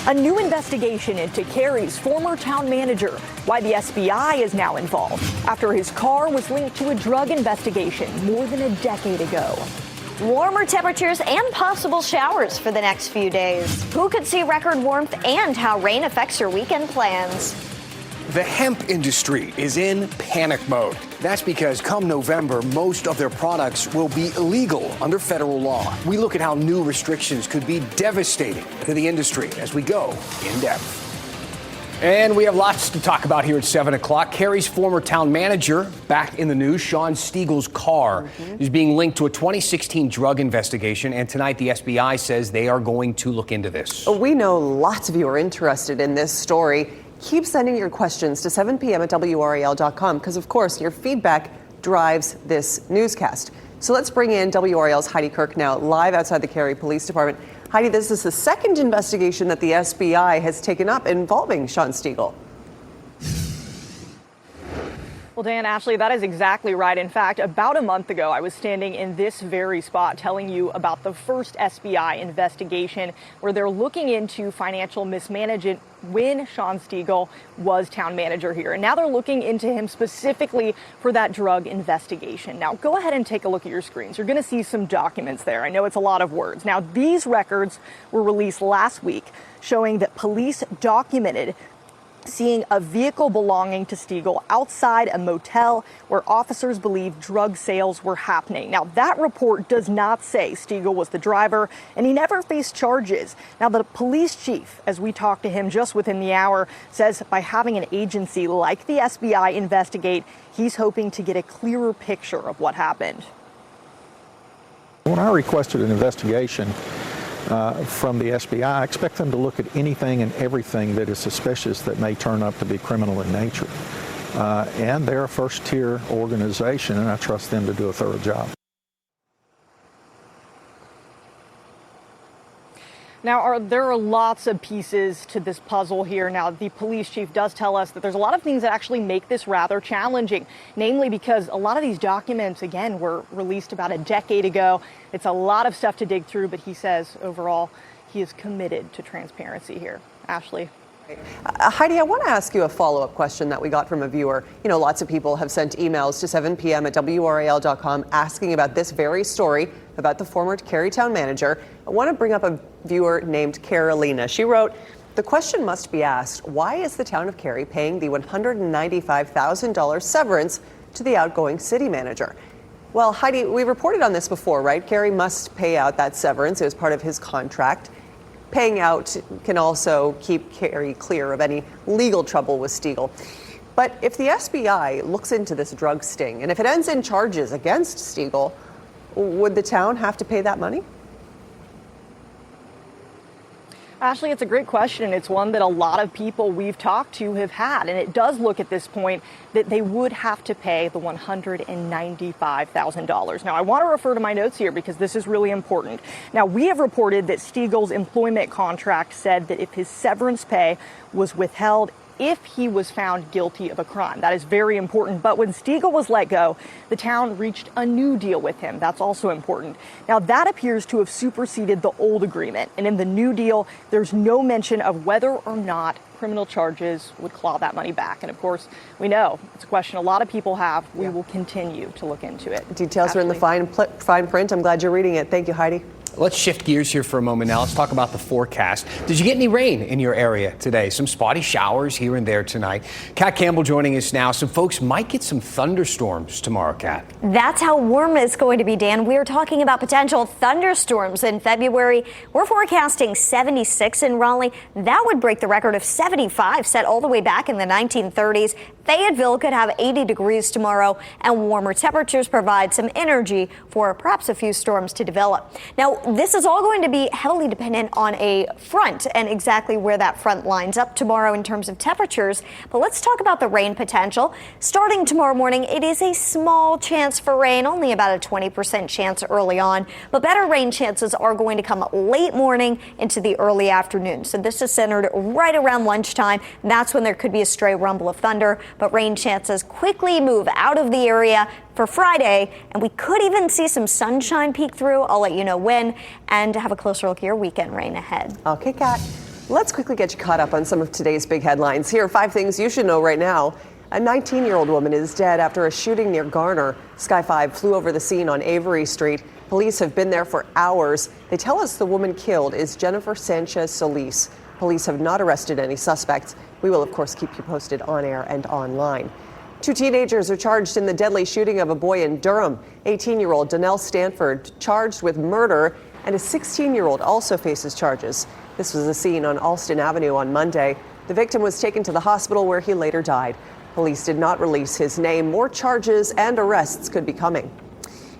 A new investigation into Cary's former town manager, why the SBI is now involved, after his car was linked to a drug investigation more than a decade ago. Warmer temperatures and possible showers for the next few days. Who could see record warmth and how rain affects your weekend plans? The hemp industry is in panic mode. That's because come November, most of their products will be illegal under federal law. We look at how new restrictions could be devastating to the industry as we go in depth. And we have lots to talk about here at 7 o'clock. Cary's former town manager back in the news. Shawn Stiegel's car is being linked to a 2016 drug investigation. And tonight the SBI says they are going to look into this. We know lots of you are interested in this story. Keep sending your questions to 7 p.m. at WRAL.com because, of course, your feedback drives this newscast. So let's bring in WRAL's Heidi Kirk now, live outside the Cary Police Department. Heidi, this is the second investigation that the SBI has taken up involving Shawn Stiegel. Well, Dan, Ashley, that is exactly right. In fact, about a month ago, I was standing in this very spot telling you about the first SBI investigation where they're looking into financial mismanagement when Shawn Stiegel was town manager here. And now they're looking into him specifically for that drug investigation. Now, go ahead and take a look at your screens. You're going to see some documents there. I know it's a lot of words. Now, these records were released last week showing that police documented seeing a vehicle belonging to Stiegel outside a motel where officers believe drug sales were happening. Now, that report does not say Stiegel was the driver, and he never faced charges. Now, the police chief, as we talked to him just within the hour, says by having an agency like the SBI investigate, he's hoping to get a clearer picture of what happened. When I requested an investigation from the SBI, I expect them to look at anything and everything that is suspicious that may turn up to be criminal in nature. And they're a first-tier organization, and I trust them to do a thorough job. Now, there are lots of pieces to this puzzle here. Now, the police chief does tell us that there's a lot of things that actually make this rather challenging, namely because a lot of these documents, again, were released about a decade ago. It's a lot of stuff to dig through, but he says overall he is committed to transparency here. Ashley. Heidi, I want to ask you a follow-up question that we got from a viewer. You know, lots of people have sent emails to 7 p.m. at WRAL.com asking about this very story about the former Cary town manager. I want to bring up a viewer named Carolina. She wrote, "The question must be asked, why is the town of Cary paying the $195,000 severance to the outgoing city manager?" Well, Heidi, we reported on this before, right? Cary must pay out that severance. It was part of his contract. Paying out can also keep Cary clear of any legal trouble with Stiegel. But if the SBI looks into this drug sting, and if it ends in charges against Stiegel, would the town have to pay that money? Ashley, it's a great question, and it's one that a lot of people we've talked to have had. And it does look at this point that they would have to pay the $195,000. Now, I want to refer to my notes here because this is really important. Now, we have reported that Stiegel's employment contract said that if his severance pay was withheld, if he was found guilty of a crime. That is very important. But when Stiegel was let go, the town reached a new deal with him. That's also important. Now, that appears to have superseded the old agreement. And in the new deal, there's no mention of whether or not criminal charges would claw that money back. And of course, we know it's a question a lot of people have. We will continue to look into it. Details are in the fine print. I'm glad you're reading it. Thank you, Heidi. Let's shift gears here for a moment now. Let's talk about the forecast. Did you get any rain in your area today? Some spotty showers here and there tonight. Kat Campbell joining us now. Some folks might get some thunderstorms tomorrow, Kat. That's how warm it's going to be, Dan. We're talking about potential thunderstorms in February. We're forecasting 76 in Raleigh. That would break the record of 75 set all the way back in the 1930s. Fayetteville could have 80 degrees tomorrow, and warmer temperatures provide some energy for perhaps a few storms to develop. Now, this is all going to be heavily dependent on a front and exactly where that front lines up tomorrow in terms of temperatures. But let's talk about the rain potential. Starting tomorrow morning, it is a small chance for rain, only about a 20% chance early on. But better rain chances are going to come late morning into the early afternoon. So this is centered right around lunchtime. That's when there could be a stray rumble of thunder. But rain chances quickly move out of the area for Friday, and we could even see some sunshine peek through. I'll let you know when, and have a closer look at your weekend rain ahead. Okay, Kat. Let's quickly get you caught up on some of today's big headlines. Here are 5 things you should know right now. A 19-year-old woman is dead after a shooting near Garner. Sky 5 flew over the scene on Avery Street. Police have been there for hours. They tell us the woman killed is Jennifer Sanchez Solis. Police have not arrested any suspects. We will, of course, keep you posted on air and online. 2 teenagers are charged in the deadly shooting of a boy in Durham. 18-year-old Donnell Stanford charged with murder, and a 16-year-old also faces charges. This was a scene on Alston Avenue on Monday. The victim was taken to the hospital where he later died. Police did not release his name. More charges and arrests could be coming.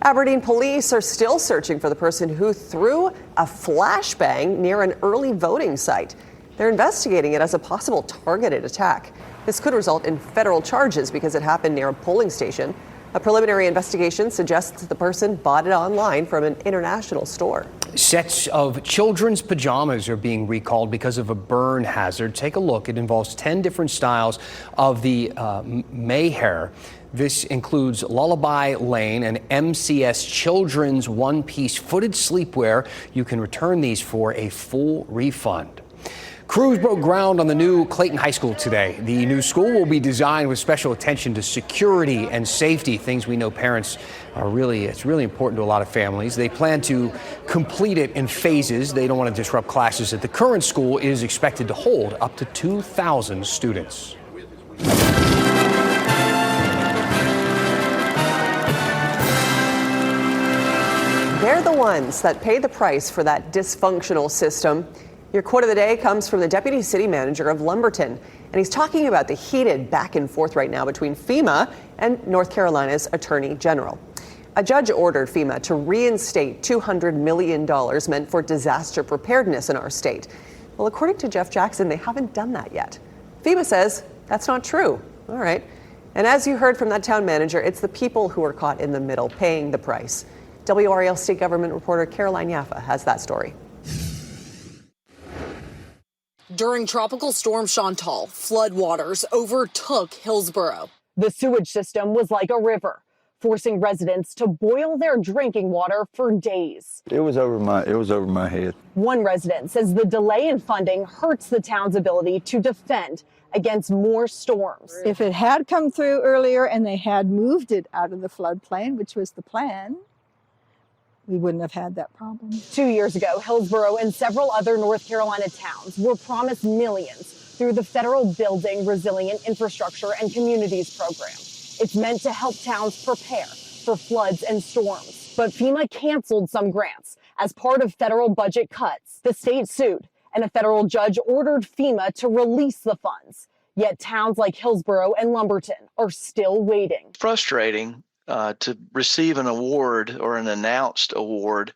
Aberdeen police are still searching for the person who threw a flashbang near an early voting site. They're investigating it as a possible targeted attack. This could result in federal charges because it happened near a polling station. A preliminary investigation suggests the person bought it online from an international store. Sets of children's pajamas are being recalled because of a burn hazard. Take a look. It involves 10 different styles of the Mayhair. This includes Lullaby Lane and MCS children's one-piece footed sleepwear. You can return these for a full refund. Crews broke ground on the new Clayton High School today. The new school will be designed with special attention to security and safety, things we know parents it's really important to a lot of families. They plan to complete it in phases. They don't want to disrupt classes at the current school. It is expected to hold up to 2,000 students. They're the ones that pay the price for that dysfunctional system. Your quote of the day comes from the deputy city manager of Lumberton, and he's talking about the heated back and forth right now between FEMA and North Carolina's Attorney General. A judge ordered FEMA to reinstate $200 million meant for disaster preparedness in our state. Well, according to Jeff Jackson, they haven't done that yet. FEMA says that's not true. All right. And as you heard from that town manager, it's the people who are caught in the middle paying the price. WRAL state government reporter Caroline Yaffa has that story. During Tropical Storm Chantal, floodwaters overtook Hillsborough. The sewage system was like a river, forcing residents to boil their drinking water for days. It was over my head. One resident says the delay in funding hurts the town's ability to defend against more storms. If it had come through earlier and they had moved it out of the floodplain, which was the plan, we wouldn't have had that problem. 2 years ago, Hillsborough and several other North Carolina towns were promised millions through the federal Building Resilient Infrastructure and Communities program. It's meant to help towns prepare for floods and storms. But FEMA canceled some grants as part of federal budget cuts. The state sued, and a federal judge ordered FEMA to release the funds. Yet towns like Hillsborough and Lumberton are still waiting. Frustrating to receive an award or an announced award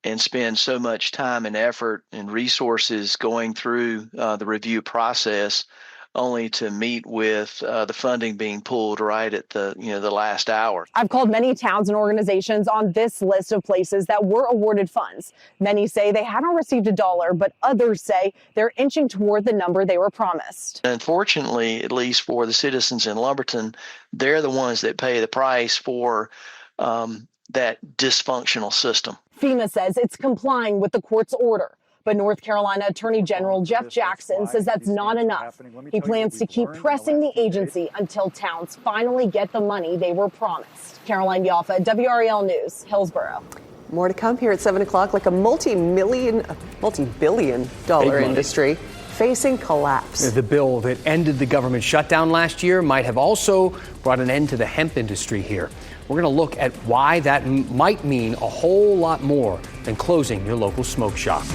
and spend so much time and effort and resources going through the review process, only to meet with the funding being pulled right at the last hour. I've called many towns and organizations on this list of places that were awarded funds. Many say they haven't received a dollar, but others say they're inching toward the number they were promised. Unfortunately, at least for the citizens in Lumberton, they're the ones that pay the price for that dysfunctional system. FEMA says it's complying with the court's order. But North Carolina Attorney General Jeff Jackson says that's not enough. He plans to keep pressing the agency until towns finally get the money they were promised. Caroline Yaffa, WRAL News, Hillsborough. More to come here at 7 o'clock, like a multi-billion dollar industry facing collapse. The bill that ended the government shutdown last year might have also brought an end to the hemp industry here. We're going to look at why that might mean a whole lot more than closing your local smoke shop.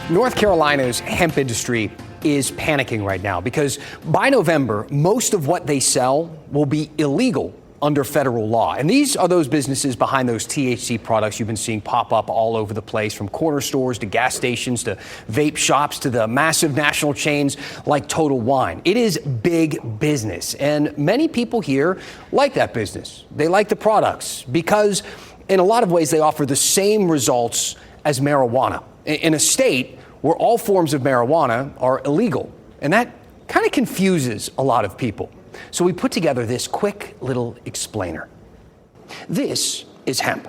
North Carolina's hemp industry is panicking right now because by November, most of what they sell will be illegal under federal law. And these are those businesses behind those THC products you've been seeing pop up all over the place, from corner stores to gas stations to vape shops to the massive national chains like Total Wine. It is big business, and many people here like that business. They like the products because in a lot of ways they offer the same results as marijuana in a state where all forms of marijuana are illegal. And that kind of confuses a lot of people. So we put together this quick little explainer. This is hemp.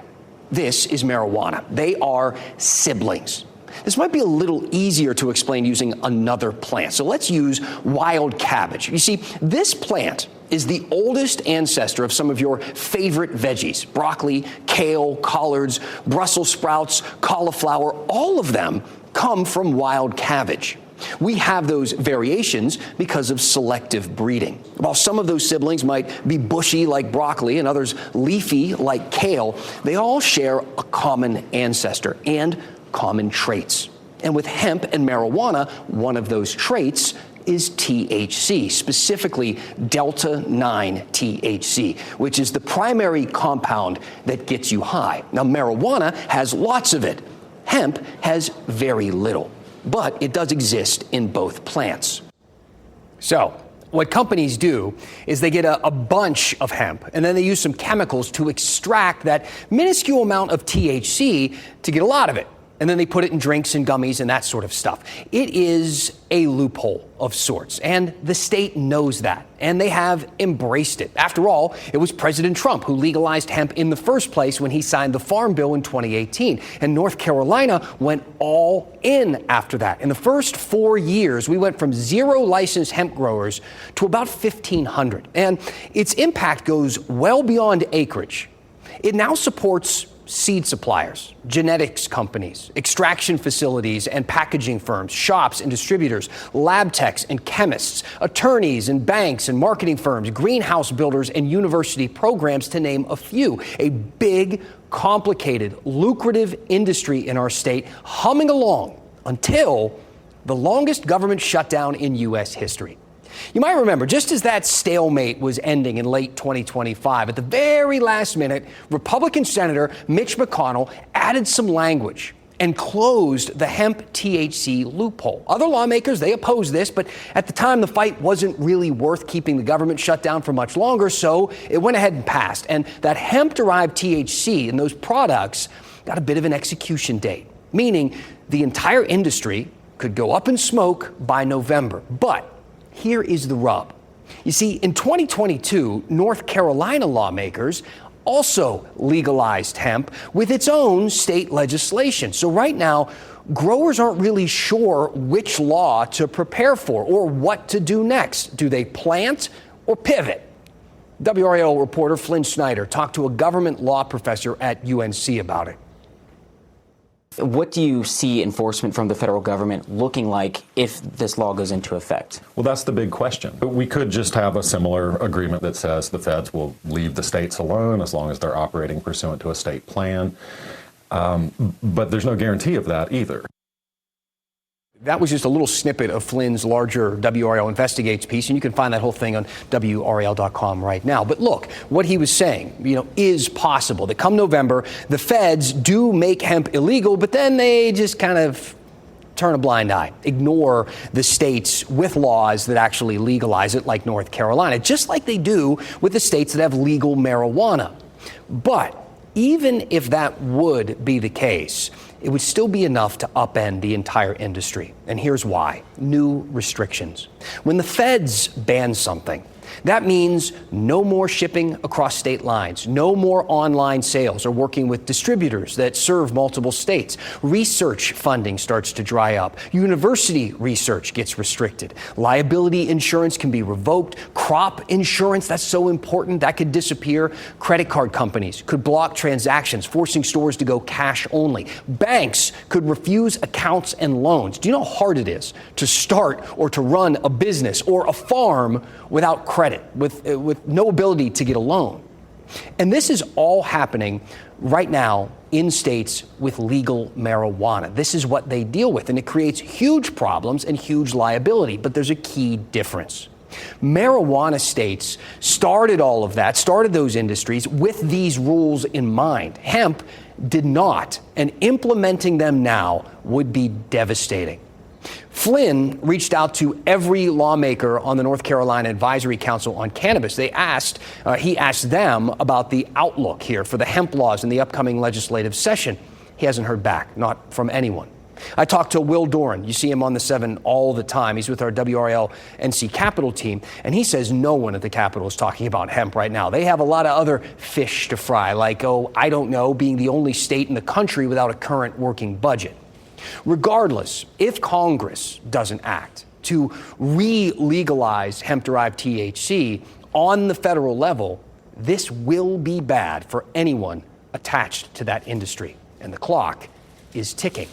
This is marijuana. They are siblings. This might be a little easier to explain using another plant. So let's use wild cabbage. You see, this plant is the oldest ancestor of some of your favorite veggies: broccoli, kale, collards, Brussels sprouts, cauliflower. All of them come from wild cabbage. We have those variations because of selective breeding. While some of those siblings might be bushy like broccoli and others leafy like kale, they all share a common ancestor and common traits. And with hemp and marijuana, one of those traits is THC, specifically delta-9 THC, which is the primary compound that gets you high. Now, marijuana has lots of it. Hemp has very little, but it does exist in both plants. So what companies do is they get a bunch of hemp, and then they use some chemicals to extract that minuscule amount of THC to get a lot of it. And then they put it in drinks and gummies and that sort of stuff. It is a loophole of sorts, and the state knows that, and they have embraced it. After all, it was President Trump who legalized hemp in the first place when he signed the Farm Bill in 2018, and North Carolina went all in after that. In the first 4 years, we went from 0 licensed hemp growers to about 1,500, and its impact goes well beyond acreage. It now supports seed suppliers, genetics companies, extraction facilities and packaging firms, shops and distributors, lab techs and chemists, attorneys and banks and marketing firms, greenhouse builders and university programs, to name a few. A big, complicated, lucrative industry in our state, humming along until the longest government shutdown in U.S. history. You might remember, just as that stalemate was ending in late 2025, at the very last minute, Republican Senator Mitch McConnell added some language and closed the hemp THC loophole. Other lawmakers, they opposed this, but at the time the fight wasn't really worth keeping the government shut down for much longer, so it went ahead and passed. And that hemp-derived THC and those products got a bit of an execution date, meaning the entire industry could go up in smoke by November. But here is the rub. You see, in 2022, North Carolina lawmakers also legalized hemp with its own state legislation. So right now, growers aren't really sure which law to prepare for or what to do next. Do they plant or pivot? WRAL reporter Flynn Snyder talked to a government law professor at UNC about it. What do you see enforcement from the federal government looking like if this law goes into effect? Well, that's the big question. We could just have a similar agreement that says the feds will leave the states alone as long as they're operating pursuant to a state plan. But there's no guarantee of that either. That was just a little snippet of Flynn's larger WRAL Investigates piece, and you can find that whole thing on WRAL.com right now. But look, what he was saying, is possible that come November, the feds do make hemp illegal, but then they just kind of turn a blind eye, ignore the states with laws that actually legalize it, like North Carolina, just like they do with the states that have legal marijuana. But even if that would be the case, it would still be enough to upend the entire industry. And here's why. New restrictions. When the feds ban something, that means no more shipping across state lines, no more online sales or working with distributors that serve multiple states. Research funding starts to dry up. University research gets restricted. Liability insurance can be revoked. Crop insurance, that's so important, that could disappear. Credit card companies could block transactions, forcing stores to go cash only. Banks could refuse accounts and loans. Do you know how hard it is to start or to run a business or a farm without credit, with no ability to get a loan? And this is all happening right now in states with legal marijuana. This is what they deal with, and it creates huge problems and huge liability. But there's a key difference. Marijuana states started all of that, started those industries with these rules in mind. Hemp did not, and implementing them now would be devastating. Flynn reached out to every lawmaker on the North Carolina Advisory Council on Cannabis. He asked them about the outlook here for the hemp laws in the upcoming legislative session. He hasn't heard back, not from anyone. I talked to Will Doran. You see him on the 7 all the time. He's with our WRAL NC Capitol team, and he says no one at the Capitol is talking about hemp right now. They have a lot of other fish to fry, like, I don't know, being the only state in the country without a current working budget. Regardless, if Congress doesn't act to re-legalize hemp-derived THC on the federal level, this will be bad for anyone attached to that industry. And the clock is ticking.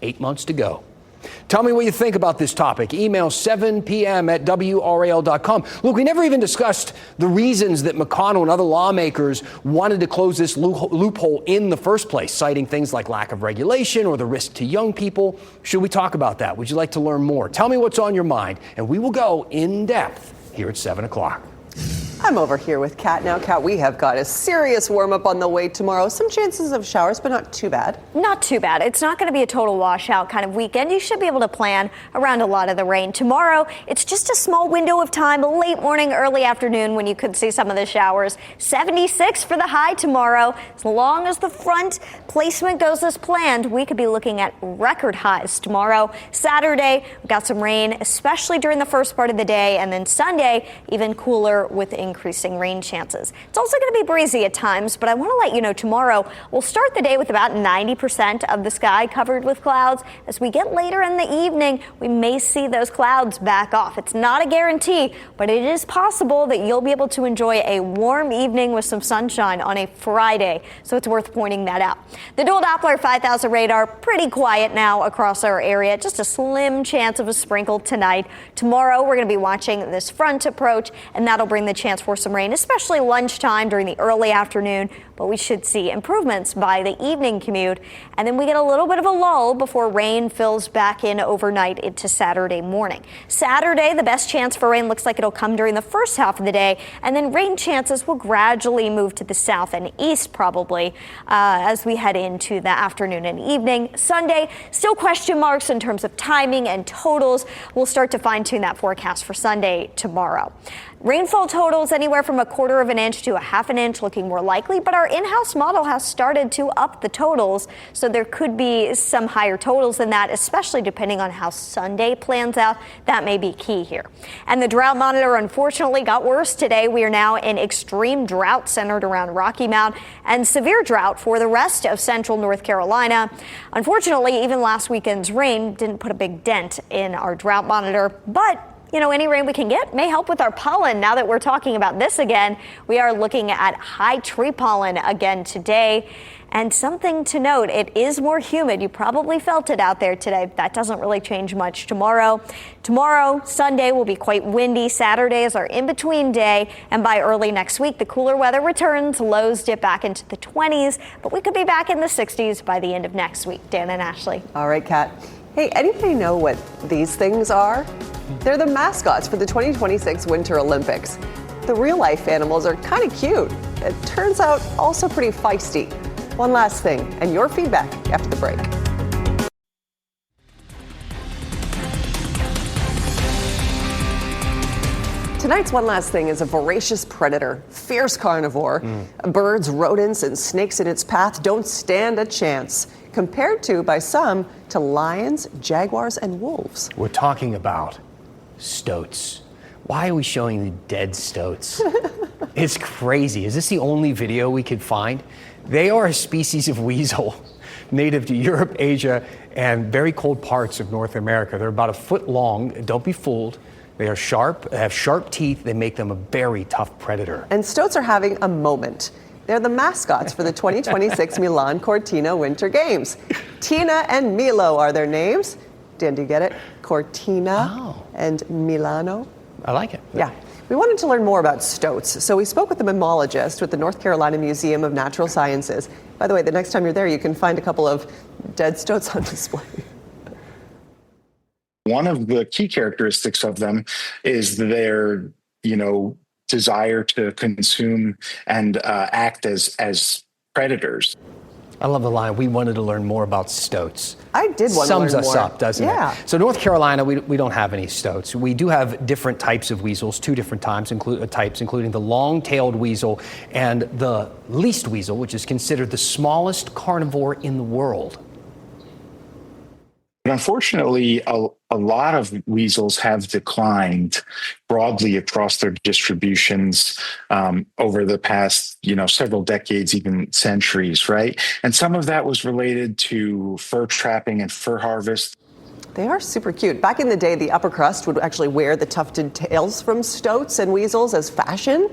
8 months to go. Tell me what you think about this topic. Email 7 p.m. at WRAL.com. Look, we never even discussed the reasons that McConnell and other lawmakers wanted to close this loophole in the first place, citing things like lack of regulation or the risk to young people. Should we talk about that? Would you like to learn more? Tell me what's on your mind, and we will go in depth here at 7 o'clock. I'm over here with Kat now. Kat, we have got a serious warm-up on the way tomorrow. Some chances of showers, but not too bad. Not too bad. It's not going to be a total washout kind of weekend. You should be able to plan around a lot of the rain. Tomorrow, it's just a small window of time, late morning, early afternoon, when you could see some of the showers. 76 for the high tomorrow. As long as the front placement goes as planned, we could be looking at record highs tomorrow. Saturday, we've got some rain, especially during the first part of the day. And then Sunday, even cooler with increasing rain chances. It's also going to be breezy at times, but I want to let you know tomorrow we'll start the day with about 90% of the sky covered with clouds. As we get later in the evening, we may see those clouds back off. It's not a guarantee, but it is possible that you'll be able to enjoy a warm evening with some sunshine on a Friday, so it's worth pointing that out. The dual Doppler 5000 radar, pretty quiet now across our area. Just a slim chance of a sprinkle tonight. Tomorrow, we're going to be watching this front approach, and that'll bring the chance for some rain, especially lunchtime during the early afternoon, but we should see improvements by the evening commute. And then we get a little bit of a lull before rain fills back in overnight into Saturday morning. Saturday, the best chance for rain looks like it'll come during the first half of the day, and then rain chances will gradually move to the south and east probably as we head into the afternoon and evening. Sunday, still question marks in terms of timing and totals. We'll start to fine-tune that forecast for Sunday tomorrow. Rainfall totals anywhere from 1/4 of an inch to 1/2 an inch looking more likely, but our in-house model has started to up the totals, so there could be some higher totals than that, especially depending on how Sunday plans out. That may be key here. And the drought monitor unfortunately got worse today. We are now in extreme drought centered around Rocky Mount and severe drought for the rest of central North Carolina. Unfortunately, even last weekend's rain didn't put a big dent in our drought monitor, but any rain we can get may help with our pollen. Now that we're talking about this again, we are looking at high tree pollen again today. And something to note, it is more humid. You probably felt it out there today. That doesn't really change much tomorrow. Tomorrow, Sunday, will be quite windy. Saturday is our in-between day. And by early next week, the cooler weather returns. Lows dip back into the 20s, but we could be back in the 60s by the end of next week. Dan and Ashley. All right, Kat. Hey, anybody know what these things are? They're the mascots for the 2026 Winter Olympics. The real-life animals are kind of cute. It turns out also pretty feisty. One last thing, and your feedback after the break. Tonight's One Last Thing is a voracious predator, fierce carnivore. Birds, rodents, and snakes in its path don't stand a chance, compared to, by some, to lions, jaguars, and wolves. We're talking about stoats. Why are we showing the dead stoats? It's crazy. Is this the only video we could find? They are a species of weasel native to Europe, Asia, and very cold parts of North America. They're about 1 foot long. Don't be fooled. They are sharp, they have sharp teeth. They make them a very tough predator. And stoats are having a moment. They're the mascots for the 2026 Milan Cortina Winter Games. Tina and Milo are their names. Dan, do you get it? Cortina and Milano. I like it. Yeah. We wanted to learn more about stoats, so we spoke with a mammologist with the North Carolina Museum of Natural Sciences. By the way, the next time you're there, you can find a couple of dead stoats on display. One of the key characteristics of them is their, desire to consume and act as predators. I love the line, we wanted to learn more about stoats. I did want to learn more. Sums us up, doesn't it? So North Carolina, we don't have any stoats. We do have different types of weasels, 2 different types, including the long-tailed weasel and the least weasel, which is considered the smallest carnivore in the world. But unfortunately, a lot of weasels have declined broadly across their distributions over the past, several decades, even centuries, right? And some of that was related to fur trapping and fur harvest. They are super cute. Back in the day, the upper crust would actually wear the tufted tails from stoats and weasels as fashion.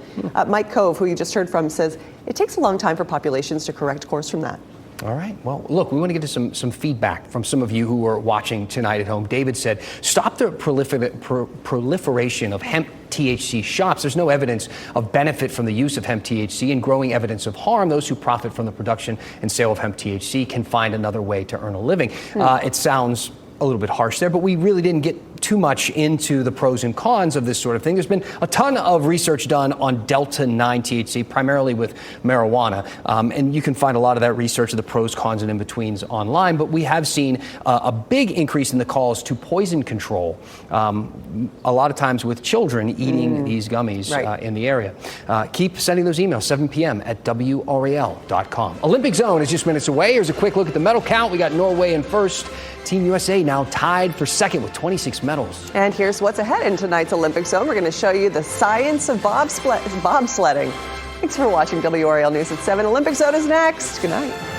Mike Cove, who you just heard from, says it takes a long time for populations to correct course from that. All right. Well, look, we want to get to some feedback from some of you who are watching tonight at home. David said, stop the proliferation of hemp THC shops. There's no evidence of benefit from the use of hemp THC and growing evidence of harm. Those who profit from the production and sale of hemp THC can find another way to earn a living. It sounds a little bit harsh there, but we really didn't get too much into the pros and cons of this sort of thing. There's been a ton of research done on Delta-9 THC, primarily with marijuana, and you can find a lot of that research of the pros, cons, and in-betweens online, but we have seen a big increase in the calls to poison control, a lot of times with children eating these gummies in the area. Keep sending those emails, 7 p.m. at WRAL.com. Olympic Zone is just minutes away. Here's a quick look at the medal count. We got Norway in first. Team USA now tied for second with 26 medals. And here's what's ahead in tonight's Olympic Zone. We're going to show you the science of bobsledding. Thanks for watching WRAL News at 7. Olympic Zone is next. Good night.